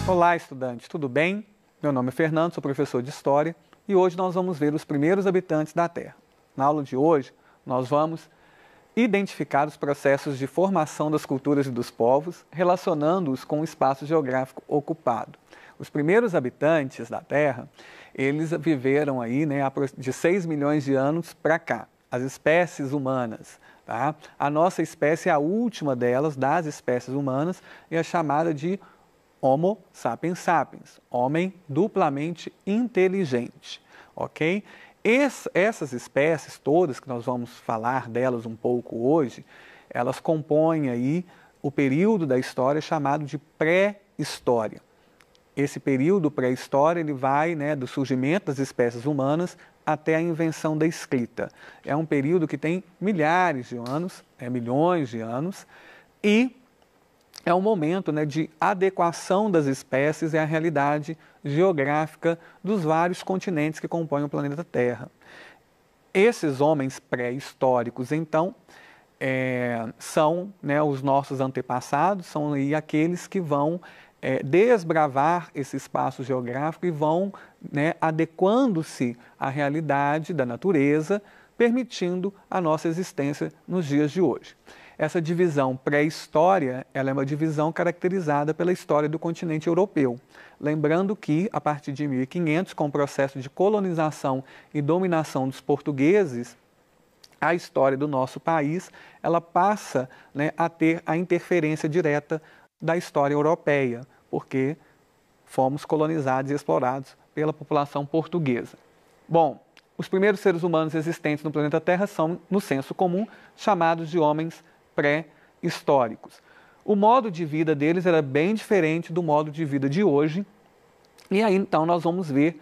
Olá, estudantes, tudo bem? Meu nome é Fernando, sou professor de História e hoje nós vamos ver os primeiros habitantes da Terra. Na aula de hoje, nós vamos identificar os processos de formação das culturas e dos povos, relacionando-os com o espaço geográfico ocupado. Os primeiros habitantes da Terra, eles viveram aí, de 6 milhões de anos para cá, as espécies humanas. Tá? A nossa espécie é a última delas, das espécies humanas, e é chamada de Homo sapiens sapiens, homem duplamente inteligente, ok? Essas espécies todas, que nós vamos falar delas um pouco hoje, elas compõem aí o período da história chamado de pré-história. Esse período pré-história, ele vai do surgimento das espécies humanas até a invenção da escrita. É um período que tem milhares de anos, milhões de anos, e é um momento de adequação das espécies à realidade geográfica dos vários continentes que compõem o planeta Terra. Esses homens pré-históricos, então, são os nossos antepassados, são aí aqueles que vão desbravar esse espaço geográfico e vão adequando-se à realidade da natureza, permitindo a nossa existência nos dias de hoje. Essa divisão pré-história, ela é uma divisão caracterizada pela história do continente europeu. Lembrando que, a partir de 1500, com o processo de colonização e dominação dos portugueses, a história do nosso país, ela passa a ter a interferência direta da história europeia, porque fomos colonizados e explorados pela população portuguesa. Bom, os primeiros seres humanos existentes no planeta Terra são, no senso comum, chamados de homens pré-históricos. O modo de vida deles era bem diferente do modo de vida de hoje, e aí então nós vamos ver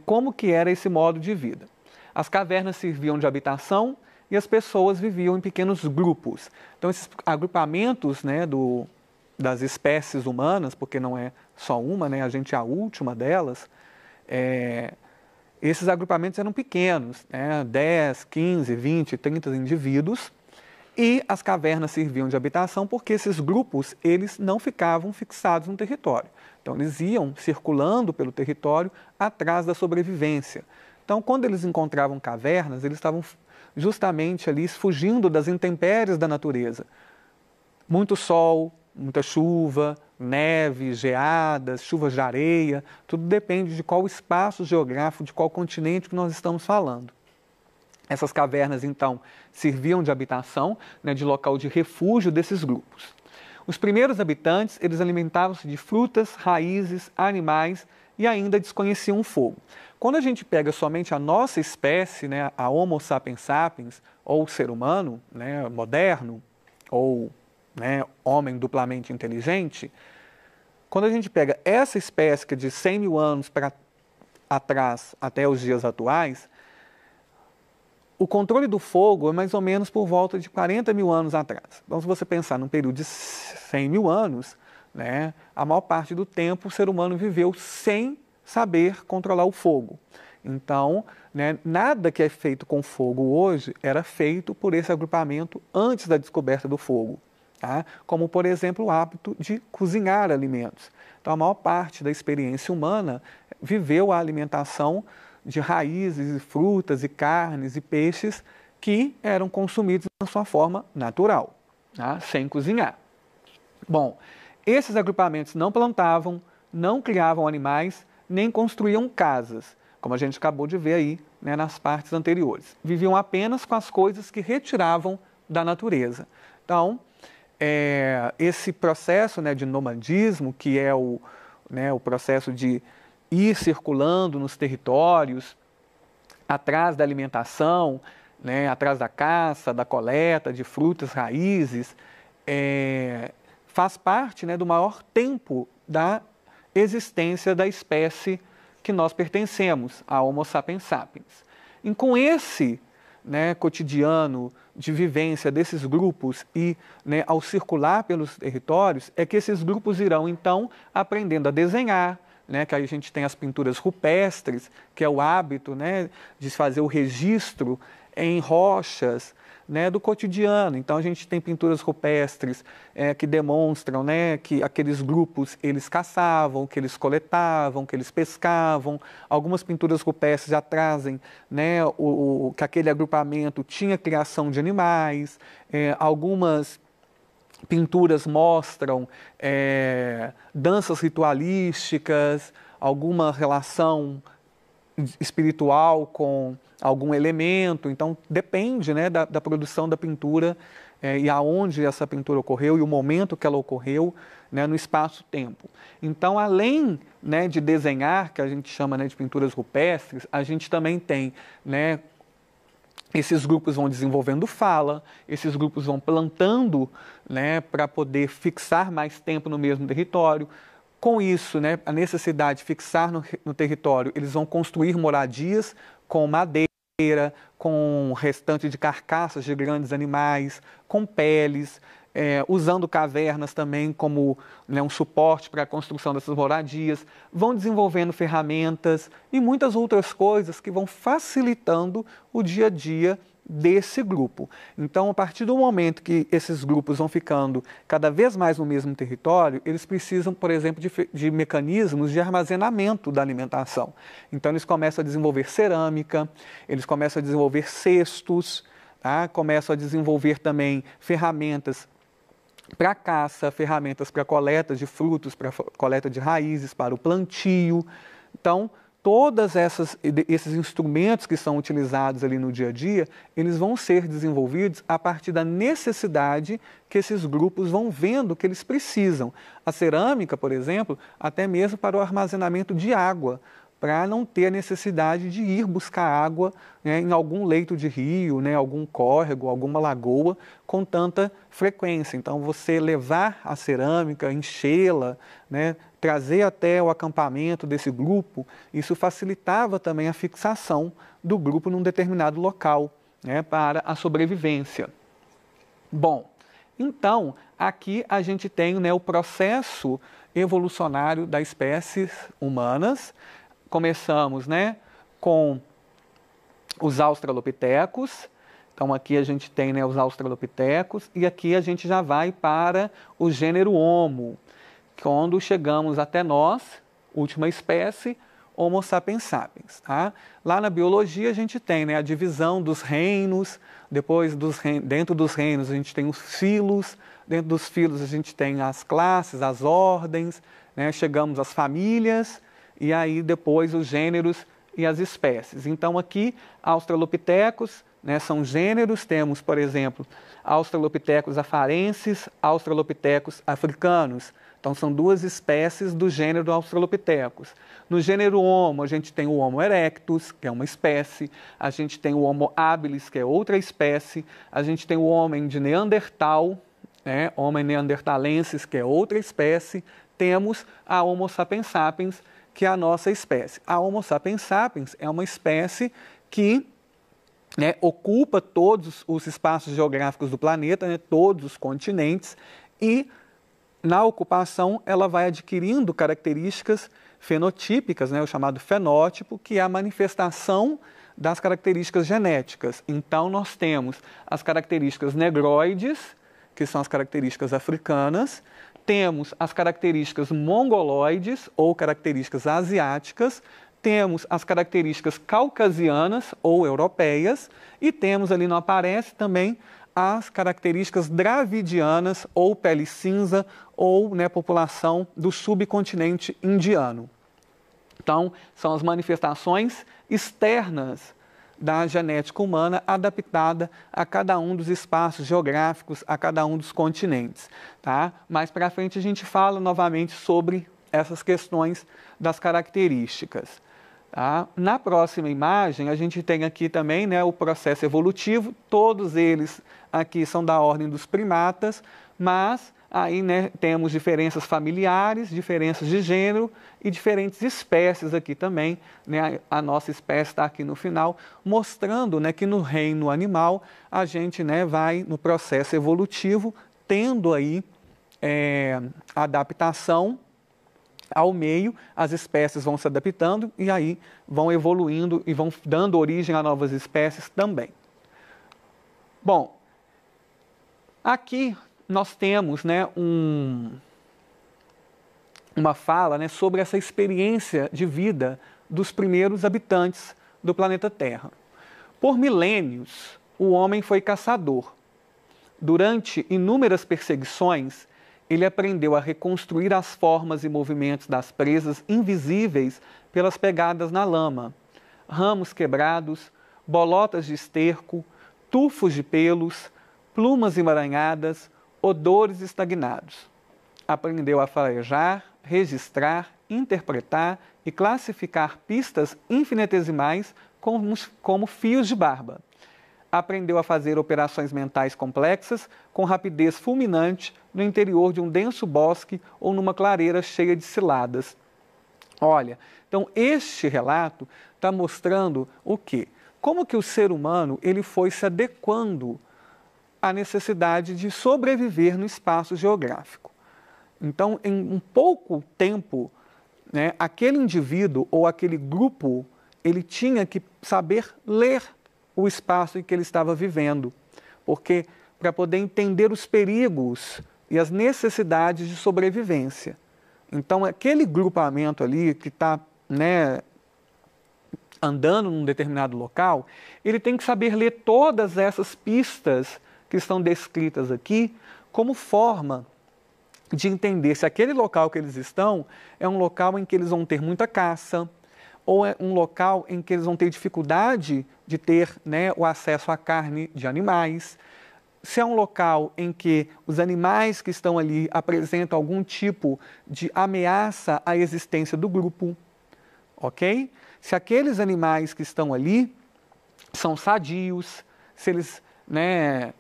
como que era esse modo de vida. As cavernas serviam de habitação e as pessoas viviam em pequenos grupos. Então esses agrupamentos das espécies humanas, porque não é só uma, a gente é a última delas, esses agrupamentos eram pequenos, 10, 15, 20, 30 indivíduos, e as cavernas serviam de habitação porque esses grupos eles não ficavam fixados no território. Então, eles iam circulando pelo território atrás da sobrevivência. Então, quando eles encontravam cavernas, eles estavam justamente ali fugindo das intempéries da natureza. Muito sol, muita chuva, neve, geadas, chuvas de areia, tudo depende de qual espaço geográfico, de qual continente que nós estamos falando. Essas cavernas, então, serviam de habitação, de local de refúgio desses grupos. Os primeiros habitantes, eles alimentavam-se de frutas, raízes, animais e ainda desconheciam o fogo. Quando a gente pega somente a nossa espécie, a Homo sapiens sapiens, ou o ser humano moderno, ou homem duplamente inteligente, quando a gente pega essa espécie que é de 100 mil anos para atrás até os dias atuais, o controle do fogo é mais ou menos por volta de 40 mil anos atrás. Então, se você pensar num período de 100 mil anos, a maior parte do tempo o ser humano viveu sem saber controlar o fogo. Então, nada que é feito com fogo hoje era feito por esse agrupamento antes da descoberta do fogo. Tá? Como, por exemplo, o hábito de cozinhar alimentos. Então, a maior parte da experiência humana viveu a alimentação de raízes, frutas e carnes e peixes que eram consumidos na sua forma natural, tá? Sem cozinhar. Bom, esses agrupamentos não plantavam, não criavam animais, nem construíam casas, como a gente acabou de ver aí nas partes anteriores. Viviam apenas com as coisas que retiravam da natureza. Então, esse processo de nomadismo, que é o processo de ir circulando nos territórios, atrás da alimentação, atrás da caça, da coleta de frutas, raízes, faz parte do maior tempo da existência da espécie que nós pertencemos, a Homo sapiens sapiens. E com esse cotidiano de vivência desses grupos e ao circular pelos territórios, é que esses grupos irão então aprendendo a desenhar, que aí a gente tem as pinturas rupestres, que é o hábito de fazer o registro em rochas, né, do cotidiano. Então a gente tem pinturas rupestres que demonstram, né, que aqueles grupos eles caçavam, que eles coletavam, que eles pescavam. Algumas pinturas rupestres já trazem, né, que aquele agrupamento tinha criação de animais. Algumas pinturas mostram danças ritualísticas, alguma relação espiritual com algum elemento. Então depende, né, da produção da pintura e aonde essa pintura ocorreu e o momento que ela ocorreu, né, no espaço-tempo. Então, além, né, de desenhar, que a gente chama, né, de pinturas rupestres, a gente também tem, né, esses grupos vão desenvolvendo fala, esses grupos vão plantando, né, para poder fixar mais tempo no mesmo território. Com isso, né, a necessidade de fixar no território, eles vão construir moradias com madeira, com restante de carcaças de grandes animais, com peles, usando cavernas também como, né, um suporte para a construção dessas moradias, vão desenvolvendo ferramentas e muitas outras coisas que vão facilitando o dia a dia desse grupo. Então, a partir do momento que esses grupos vão ficando cada vez mais no mesmo território, eles precisam, por exemplo, de mecanismos de armazenamento da alimentação. Então, eles começam a desenvolver cerâmica, eles começam a desenvolver cestos, tá? Começam a desenvolver também ferramentas para caça, ferramentas para coleta de frutos, para coleta de raízes, para o plantio. Então, todos esses instrumentos que são utilizados ali no dia a dia, eles vão ser desenvolvidos a partir da necessidade que esses grupos vão vendo que eles precisam. A cerâmica, por exemplo, até mesmo para o armazenamento de água, para não ter a necessidade de ir buscar água, né, em algum leito de rio, né, algum córrego, alguma lagoa, com tanta frequência. Então, você levar a cerâmica, enchê-la, né, trazer até o acampamento desse grupo, isso facilitava também a fixação do grupo num determinado local, né, para a sobrevivência. Bom, então, aqui a gente tem, né, o processo evolucionário das espécies humanas. Começamos, né, com os australopitecos. Então aqui a gente tem, né, os australopitecos e aqui a gente já vai para o gênero Homo, quando chegamos até nós, última espécie, Homo sapiens sapiens. Tá? Lá na biologia a gente tem, né, a divisão dos reinos, depois dentro dos reinos a gente tem os filos, dentro dos filos a gente tem as classes, as ordens, né, chegamos às famílias, e aí depois os gêneros e as espécies. Então aqui, Australopithecus, né, são gêneros, temos, por exemplo, Australopithecus afarensis, Australopithecus africanos. Então são duas espécies do gênero Australopithecus. No gênero Homo, a gente tem o Homo erectus, que é uma espécie, a gente tem o Homo habilis, que é outra espécie, a gente tem o homem de Neandertal, né, Homo neanderthalensis, que é outra espécie, temos a Homo sapiens sapiens, que é a nossa espécie. A Homo sapiens sapiens é uma espécie que, né, ocupa todos os espaços geográficos do planeta, né, todos os continentes, e na ocupação ela vai adquirindo características fenotípicas, né, o chamado fenótipo, que é a manifestação das características genéticas. Então nós temos as características negroides, que são as características africanas, temos as características mongoloides, ou características asiáticas, temos as características caucasianas, ou europeias, e temos ali, não aparece também, as características dravidianas, ou pele cinza, ou, né, população do subcontinente indiano. Então, são as manifestações externas da genética humana adaptada a cada um dos espaços geográficos, a cada um dos continentes. Tá? Mais para frente a gente fala novamente sobre essas questões das características. Tá? Na próxima imagem a gente tem aqui também, né, o processo evolutivo, todos eles aqui são da ordem dos primatas, mas aí, né, temos diferenças familiares, diferenças de gênero e diferentes espécies aqui também. Né? A nossa espécie está aqui no final, mostrando, né, que no reino animal a gente, né, vai no processo evolutivo, tendo aí adaptação ao meio, as espécies vão se adaptando e aí vão evoluindo e vão dando origem a novas espécies também. Bom, Aqui nós temos, né, uma fala, né, sobre essa experiência de vida dos primeiros habitantes do planeta Terra. Por milênios, o homem foi caçador. Durante inúmeras perseguições, ele aprendeu a reconstruir as formas e movimentos das presas invisíveis pelas pegadas na lama, ramos quebrados, bolotas de esterco, tufos de pelos, plumas emaranhadas, odores estagnados. Aprendeu a farejar, registrar, interpretar e classificar pistas infinitesimais como fios de barba. Aprendeu a fazer operações mentais complexas com rapidez fulminante no interior de um denso bosque ou numa clareira cheia de ciladas. Olha, então este relato está mostrando o quê? Como que o ser humano ele foi se adequando à necessidade de sobreviver no espaço geográfico. Então, em um pouco tempo, né, aquele indivíduo ou aquele grupo, ele tinha que saber ler o espaço em que ele estava vivendo, porque para poder entender os perigos e as necessidades de sobrevivência. Então, aquele grupamento ali que está, né, andando num determinado local, ele tem que saber ler todas essas pistas que estão descritas aqui como forma de entender se aquele local que eles estão é um local em que eles vão ter muita caça, ou é um local em que eles vão ter dificuldade de ter, né, o acesso à carne de animais, se é um local em que os animais que estão ali apresentam algum tipo de ameaça à existência do grupo, ok? Se aqueles animais que estão ali são sadios, se eles, né,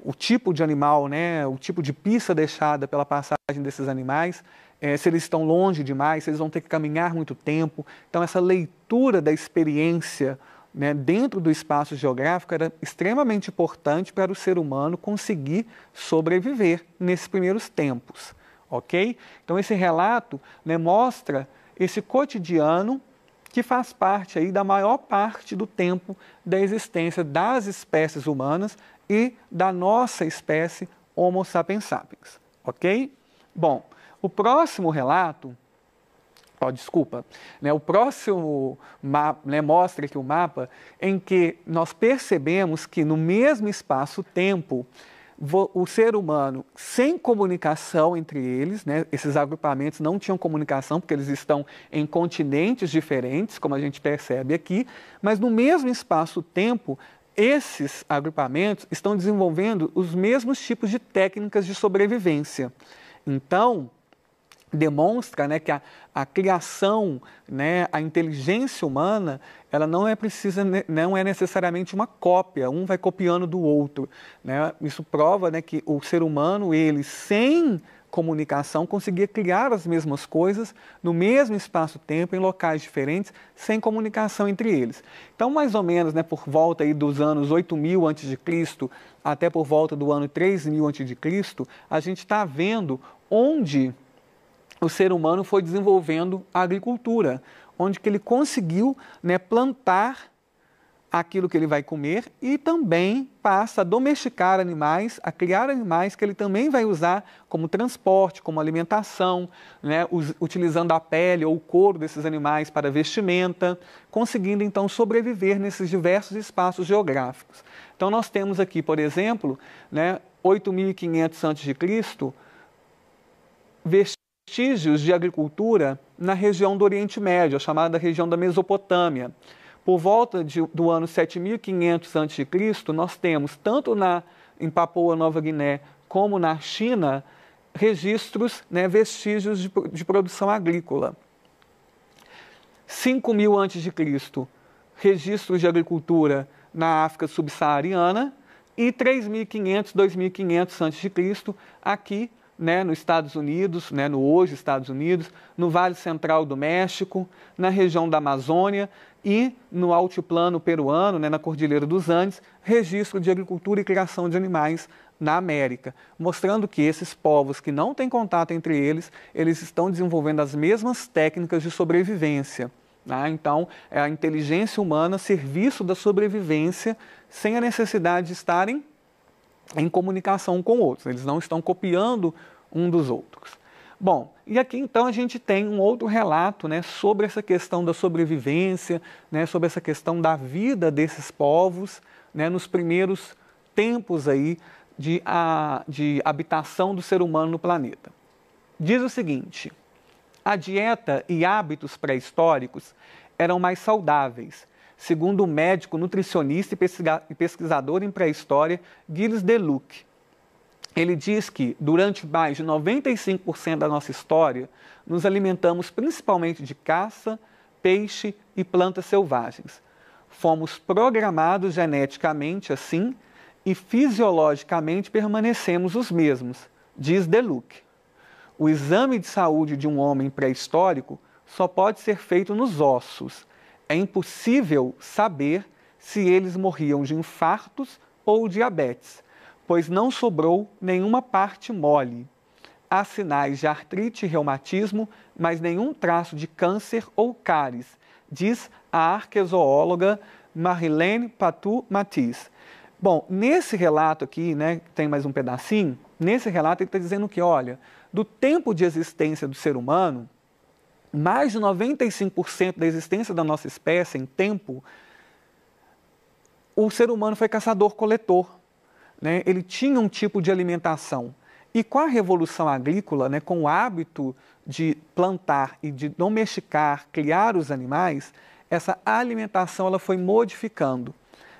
o tipo de animal, né, o tipo de pista deixada pela passagem desses animais, se eles estão longe demais, se eles vão ter que caminhar muito tempo. Então, essa leitura da experiência, né, dentro do espaço geográfico era extremamente importante para o ser humano conseguir sobreviver nesses primeiros tempos, ok? Então, esse relato, né, mostra esse cotidiano que faz parte aí da maior parte do tempo da existência das espécies humanas e da nossa espécie Homo sapiens sapiens, ok? Bom, o próximo relato, o próximo mapa, né, mostra aqui o mapa em que nós percebemos que no mesmo espaço-tempo, o ser humano, sem comunicação entre eles, né, esses agrupamentos não tinham comunicação porque eles estão em continentes diferentes, como a gente percebe aqui, mas no mesmo espaço-tempo, esses agrupamentos estão desenvolvendo os mesmos tipos de técnicas de sobrevivência. Então, demonstra, né, que a criação, né, a inteligência humana, ela não é necessariamente uma cópia, um vai copiando do outro, né? Isso prova, né, que o ser humano, ele sem comunicação, conseguia criar as mesmas coisas no mesmo espaço-tempo, em locais diferentes, sem comunicação entre eles. Então, mais ou menos, né, por volta aí dos anos 8.000 a.C. até por volta do ano 3.000 a.C., a gente está vendo onde o ser humano foi desenvolvendo a agricultura, onde que ele conseguiu, né, plantar aquilo que ele vai comer e também passa a domesticar animais, a criar animais que ele também vai usar como transporte, como alimentação, né, utilizando a pele ou o couro desses animais para vestimenta, conseguindo então sobreviver nesses diversos espaços geográficos. Então nós temos aqui, por exemplo, né, 8.500 a.C., vestígios de agricultura na região do Oriente Médio, a chamada região da Mesopotâmia. Por volta do ano 7.500 a.C., nós temos, tanto em Papua Nova Guiné como na China, registros, né, vestígios de produção agrícola. 5.000 a.C., registros de agricultura na África subsaariana e 3.500, 2.500 a.C., aqui, né, nos Estados Unidos, né, no hoje Estados Unidos, no Vale Central do México, na região da Amazônia e no altiplano peruano, né, na Cordilheira dos Andes, registro de agricultura e criação de animais na América, mostrando que esses povos que não têm contato entre eles, eles estão desenvolvendo as mesmas técnicas de sobrevivência. Né? Então, é a inteligência humana a serviço da sobrevivência, sem a necessidade de estarem em comunicação com outros, eles não estão copiando um dos outros. Bom, e aqui então a gente tem um outro relato, né, sobre essa questão da sobrevivência, né, sobre essa questão da vida desses povos, né, nos primeiros tempos aí de habitação do ser humano no planeta. Diz o seguinte: a dieta e hábitos pré-históricos eram mais saudáveis, segundo o médico, nutricionista e pesquisador em pré-história Gilles Deleuc. Ele diz que, durante mais de 95% da nossa história, nos alimentamos principalmente de caça, peixe e plantas selvagens. Fomos programados geneticamente assim e fisiologicamente permanecemos os mesmos, diz Deleuc. O exame de saúde de um homem pré-histórico só pode ser feito nos ossos. É impossível saber se eles morriam de infartos ou diabetes, pois não sobrou nenhuma parte mole. Há sinais de artrite e reumatismo, mas nenhum traço de câncer ou cáries, diz a arqueozoóloga Marilène Patou-Matisse. Bom, nesse relato aqui, né, tem mais um pedacinho, nesse relato ele está dizendo que, olha, do tempo de existência do ser humano, mais de 95% da existência da nossa espécie em tempo, o ser humano foi caçador-coletor. Né, ele tinha um tipo de alimentação. E com a Revolução Agrícola, né, com o hábito de plantar e de domesticar, criar os animais, essa alimentação ela foi modificando.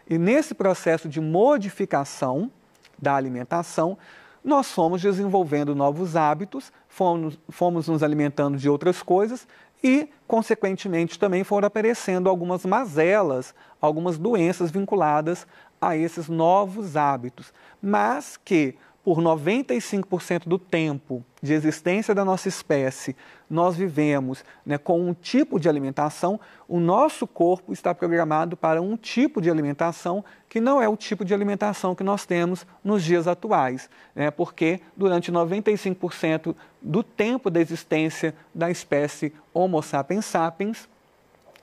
E nesse processo de modificação da alimentação, nós fomos desenvolvendo novos hábitos, fomos nos alimentando de outras coisas e, consequentemente, também foram aparecendo algumas mazelas, algumas doenças vinculadas a esses novos hábitos, mas que por 95% do tempo de existência da nossa espécie, nós vivemos, né, com um tipo de alimentação, o nosso corpo está programado para um tipo de alimentação que não é o tipo de alimentação que nós temos nos dias atuais, né, porque durante 95% do tempo da existência da espécie Homo sapiens sapiens,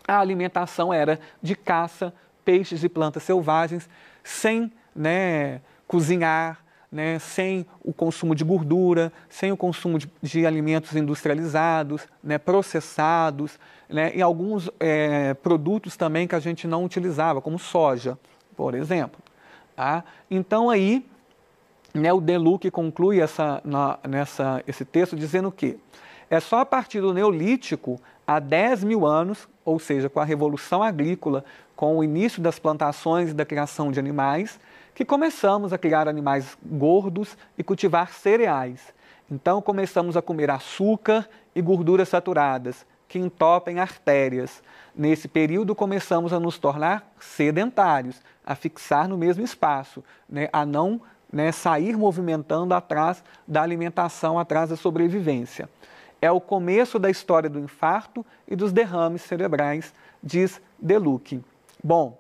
a alimentação era de caça, peixes e plantas selvagens, sem, né, cozinhar, né, sem o consumo de gordura, sem o consumo de alimentos industrializados, né, processados, né, e alguns produtos também que a gente não utilizava, como soja, por exemplo. Tá? Então aí, né, o Deleuc conclui esse texto dizendo que é só a partir do Neolítico, há 10 mil anos, ou seja, com a Revolução Agrícola, com o início das plantações e da criação de animais, que começamos a criar animais gordos e cultivar cereais. Então começamos a comer açúcar e gorduras saturadas, que entopem artérias. Nesse período começamos a nos tornar sedentários, a fixar no mesmo espaço, né, a não, né, sair movimentando atrás da alimentação, atrás da sobrevivência. É o começo da história do infarto e dos derrames cerebrais, diz Deleuc. Bom,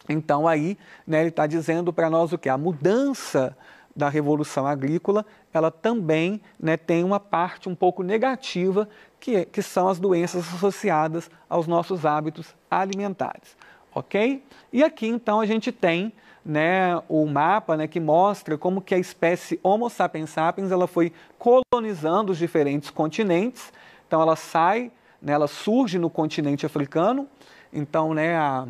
então aí, né, ele está dizendo para nós o que? A mudança da Revolução Agrícola, ela também, né, tem uma parte um pouco negativa, que são as doenças associadas aos nossos hábitos alimentares, ok? E aqui, então, a gente tem, né, o mapa, né, que mostra como que a espécie Homo sapiens sapiens ela foi colonizando os diferentes continentes. Então, ela sai, né, ela surge no continente africano. Então, né,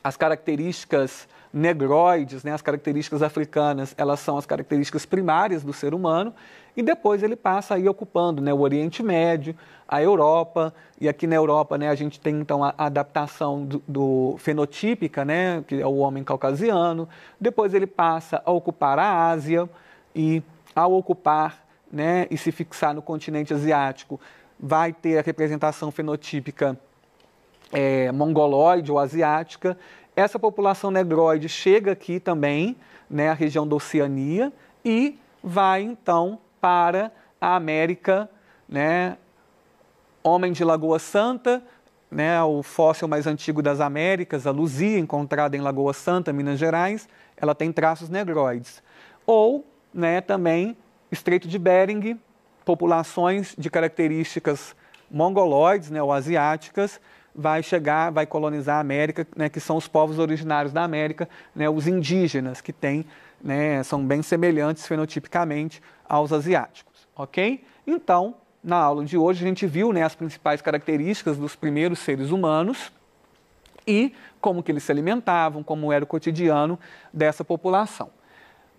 as características negroides, né, as características africanas, elas são as características primárias do ser humano, e depois ele passa a ir ocupando, né, o Oriente Médio, a Europa, e aqui na Europa, né, a gente tem então a adaptação do fenotípica, né, que é o homem caucasiano. Depois ele passa a ocupar a Ásia, e ao ocupar, né, e se fixar no continente asiático, vai ter a representação fenotípica mongoloide ou asiática. Essa população negroide chega aqui também, né, a região da Oceania, e vai então para a América, né, homem de Lagoa Santa, né, o fóssil mais antigo das Américas, a Luzia, encontrada em Lagoa Santa, Minas Gerais, ela tem traços negroides. Ou, né, também Estreito de Bering, populações de características mongoloides, né, ou asiáticas, vai colonizar a América, né, que são os povos originários da América, né, os indígenas, que têm né, são bem semelhantes fenotipicamente aos asiáticos, ok? Então, na aula de hoje a gente viu, né, as principais características dos primeiros seres humanos e como que eles se alimentavam, como era o cotidiano dessa população.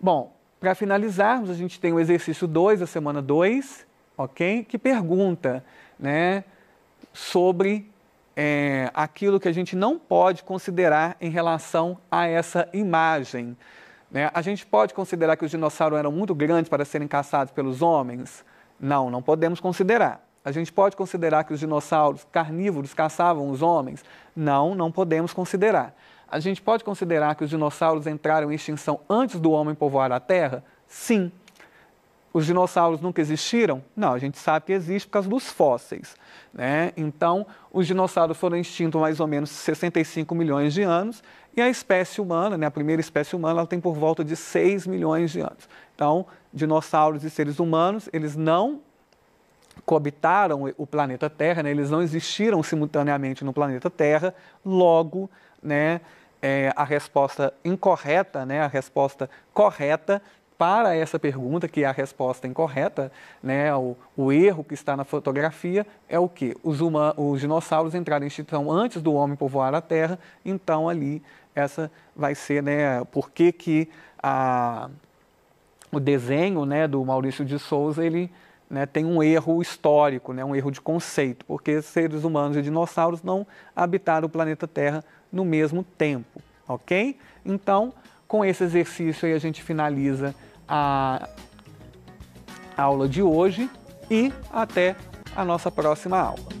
Bom, para finalizarmos, a gente tem o exercício 2 da semana 2, ok? Que pergunta, né, sobre aquilo que a gente não pode considerar em relação a essa imagem. Né? A gente pode considerar que os dinossauros eram muito grandes para serem caçados pelos homens? Não, não podemos considerar. A gente pode considerar que os dinossauros carnívoros caçavam os homens? Não, não podemos considerar. A gente pode considerar que os dinossauros entraram em extinção antes do homem povoar a Terra? Sim. Os dinossauros nunca existiram? Não, a gente sabe que existe por causa dos fósseis, né? Então, os dinossauros foram extintos há mais ou menos 65 milhões de anos e a espécie humana, né, a primeira espécie humana, ela tem por volta de 6 milhões de anos. Então, dinossauros e seres humanos, eles não coabitaram o planeta Terra, né? Eles não existiram simultaneamente no planeta Terra, logo, né, a resposta incorreta, né, a resposta correta para essa pergunta, que é a resposta incorreta, né, o erro que está na fotografia é o quê? Os dinossauros entraram em extinção antes do homem povoar a Terra, então ali essa vai ser, né, por que o desenho, né, do Maurício de Souza, ele, né, tem um erro histórico, né, um erro de conceito, porque seres humanos e dinossauros não habitaram o planeta Terra no mesmo tempo, ok? Então, com esse exercício aí a gente finaliza a aula de hoje e até a nossa próxima aula.